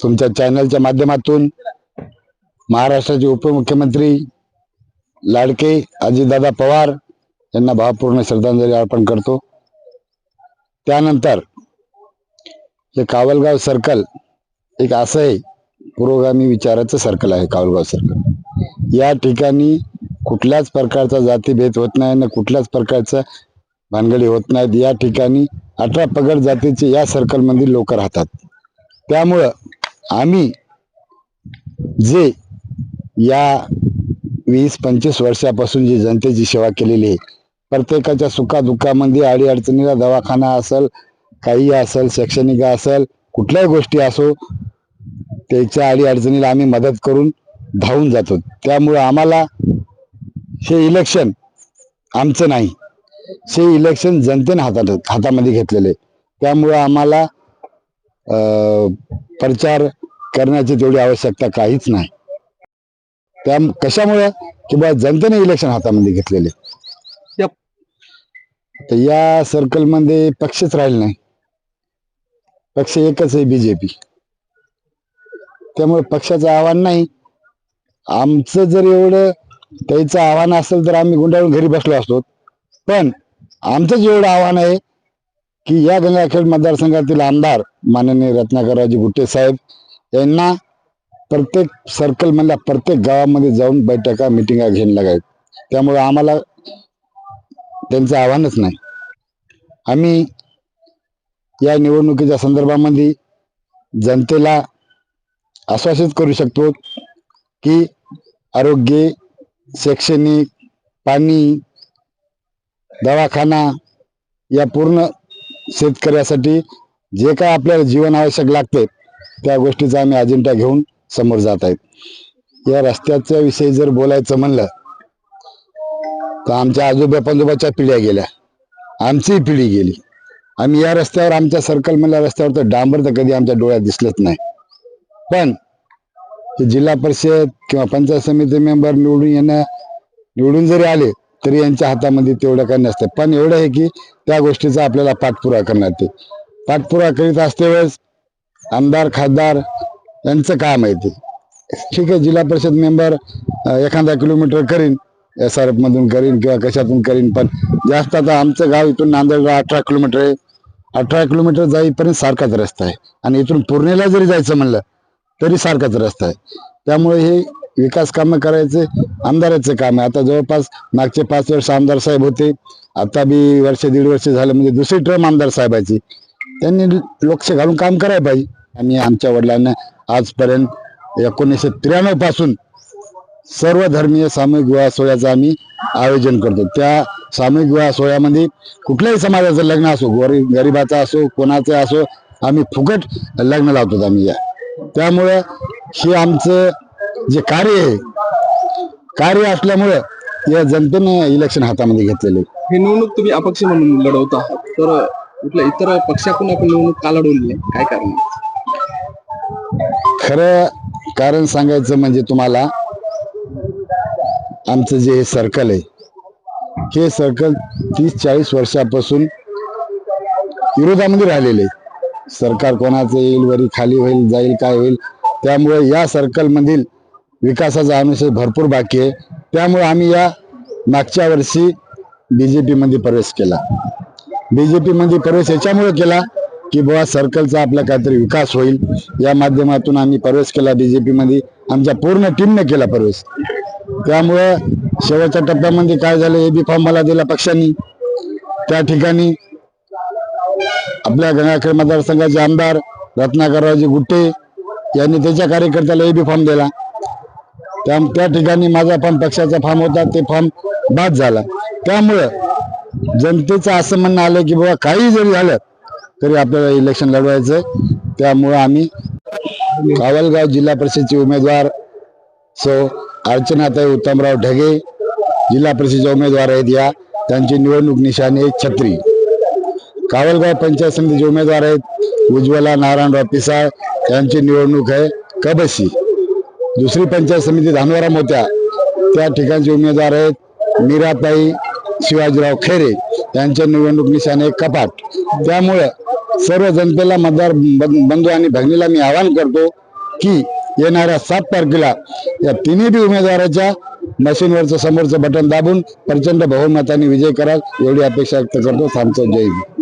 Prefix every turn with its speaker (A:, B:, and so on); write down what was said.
A: तुमच्या चॅनलच्या माध्यमातून महाराष्ट्राचे उपमुख्यमंत्री लाडके अजितदादा पवार यांना भावपूर्ण श्रद्धांजली अर्पण करतो। त्यानंतर हे कावलगाव सर्कल एक असं आहे, पुरोगामी विचाराचं सर्कल आहे कावलगाव सर्कल। या ठिकाणी कुठल्याच प्रकारचा जातीभेद होत नाही ना कुठल्याच प्रकारचा भानगडी होत नाहीत। या ठिकाणी 18 पगड जातीचे या सर्कल मधील लोक राहतात। त्यामुळं आम्ही जे या 20-25 वर्षापासून जी जनतेची सेवा केलेली आहे, प्रत्येकाच्या सुखादुःखामध्ये अडीअडचणीला दवाखाना असेल, काही असेल, शैक्षणिक असेल, कुठल्याही गोष्टी असो, त्याच्या अडीअडचणीला आम्ही मदत करून धावून जातो। त्यामुळे आम्हाला हे इलेक्शन आमचं नाही, हे इलेक्शन जनतेने हातामध्ये घेतलेले। त्यामुळे आम्हाला प्रचार करण्याची तेवढी आवश्यकता काहीच नाही। त्या कशामुळे की बा जनतेने इलेक्शन हातामध्ये घेतलेले। तर या सर्कल मध्ये पक्षच राहिले नाही, पक्ष एकच आहे बीजेपी। त्यामुळे पक्षाचं आव्हान नाही। आमचं जर एवढं त्याचं आव्हान असेल तर आम्ही गुंडाळून घरी बसलो असतो, पण आमचं एवढं आव्हान आहे की या गंगाखेड मतदारसंघातील आमदार माननीय रत्नाकररावजी गुट्टे साहेब यांना प्रत्येक सर्कल मधल्या प्रत्येक गावामध्ये जाऊन बैठका मिटिंगा घेऊन लागायत। त्यामुळे आम्हाला त्यांचं आव्हानच नाही। आम्ही या निवडणुकीच्या संदर्भामध्ये जनतेला आश्वासित करू शकतो की आरोग्य, शैक्षणिक, पाणी, दवाखाना या पूर्ण शेतकऱ्यासाठी जे काय आपल्याला जीवन आवश्यक लागते त्या गोष्टीचा आम्ही अजेंडा घेऊन समोर जात आहेत। या रस्त्याच्या विषयी जर बोलायचं म्हणलं तर आमच्या आजोबा पंजोबाच्या पिढ्या गेल्या, आमची पिढी गेली। आम्ही या रस्त्यावर, आमच्या सर्कल मधल्या रस्त्यावर तर डांबर तर कधी आमच्या डोळ्यात दिसलंच नाही। पण जिल्हा परिषद किंवा पंचायत समिती मेंबर निवडून जरी आले तरी यांच्या हातामध्ये तेवढं काही नसतं। पण एवढं आहे की त्या गोष्टीचा आपल्याला पाठपुरावा करण्यात येते। पाठपुरावा करीत असते वेळेस आमदार, खासदार यांचं काम आहे ते ठीक आहे। जिल्हा परिषद मेंबर एखादा किलोमीटर करीन, SRF मधून करीन किंवा कशातून करीन, पण जास्त आता आमचं गाव इथून नांदेडला 18 किलोमीटर आहे। 18 किलोमीटर जाईपर्यंत सारखाच रस्ता आहे आणि इथून पूर्णेला जरी जायचं म्हणलं तरी सारखाच रस्ता आहे। त्यामुळे हे विकास कामं करायचे आमदाराचं काम आहे। आता जवळपास मागचे 5 वर्ष आमदार साहेब होते, आता बी वर्ष 1.5 वर्ष झालं, म्हणजे दुसरी टर्म आमदार साहेबाची। त्यांनी लक्ष घालून काम करायला पाहिजे। आणि आमच्या वडिलांना आजपर्यंत 1993 पासून सर्व धर्मीय सामूहिक विवाह सोहळ्याचं आम्ही आयोजन करतो। त्या सामूहिक विवाह सोहळ्यामध्ये कुठल्याही समाजाचं लग्न असो, गरीबाचा असो, कोणाचं असो, आम्ही फुकट लग्न लावतो आम्ही या। त्यामुळे हे आमचं जे कार्य असल्यामुळं या जनतेने इलेक्शन हातामध्ये घेतलेले।
B: हे निवडणूक तुम्ही अपक्ष म्हणून लढवत आहात, तर कुठल्या इतर पक्षाकडून आपण निवडणूक का लढवली, काय कारण?
A: खरं कारण सांगायचं म्हणजे तुम्हाला, आमचं जे सर्कल आहे हे सर्कल 30-40 वर्षापासून विरोधामध्ये राहिलेले। सरकार कोणाचं येईल, वरी खाली होईल, जाईल, काय होईल, त्यामुळे या सर्कल मधील विकासाचा अनुशय भरपूर बाकी आहे। त्यामुळे आम्ही या मागच्या वर्षी बीजेपी मध्ये प्रवेश केला। बीजेपी मध्ये प्रवेश याच्यामुळे केला की बाबा सर्कलचा आपला काहीतरी विकास होईल, या माध्यमातून आम्ही प्रवेश केला बीजेपी मध्ये। आमच्या पूर्ण टीमने केला प्रवेश। त्यामुळे शेवटच्या टप्प्यामध्ये काय झालं, AB फॉर्म मला दिला पक्षांनी। त्या ठिकाणी आपल्या गंगाखेड मतदारसंघाचे आमदार रत्नाकररावजी गुट्टे यांनी त्याच्या कार्यकर्त्याला AB फॉर्म दिला। त्या ठिकाणी माझा फॉर्म, पक्षाचा फॉर्म होता, ते फॉर्म बाद झाला। त्यामुळे जनतेचं असं म्हणणं आलं की बाबा काही जरी झालं तरी आपल्याला इलेक्शन लढवायचं। त्यामुळे आम्ही कावलगाव जिल्हा परिषदचे उमेदवार सो अर्चनाताई उत्तमराव ढगे जिल्हा परिषदेचे उमेदवार आहेत। या त्यांची निवडणूक निशाणी आहे छत्री। कावलगाव पंचायत समितीचे उमेदवार आहेत उज्ज्वला नारायणराव पिसाळ, यांची निवडणूक आहे कबशी। दुसरी पंचायत समिती धानोरा मोत्या, त्या ठिकाणचे उमेदवार आहेत मीराताई शिवाजीराव खैरे, यांच्या निवडणूक निशाणे कपाट। त्यामुळे सर्व जनतेला, मतदार बंधू आणि भगिनीला मी आवाहन करतो की येणाऱ्या 7 तारखेला या तिन्ही बी उमेदवाराच्या मशीनवरचं समोरचं बटन दाबून प्रचंड बहुमताने विजय कराल एवढी अपेक्षा व्यक्त करतो. थांबतो. जय हिंद.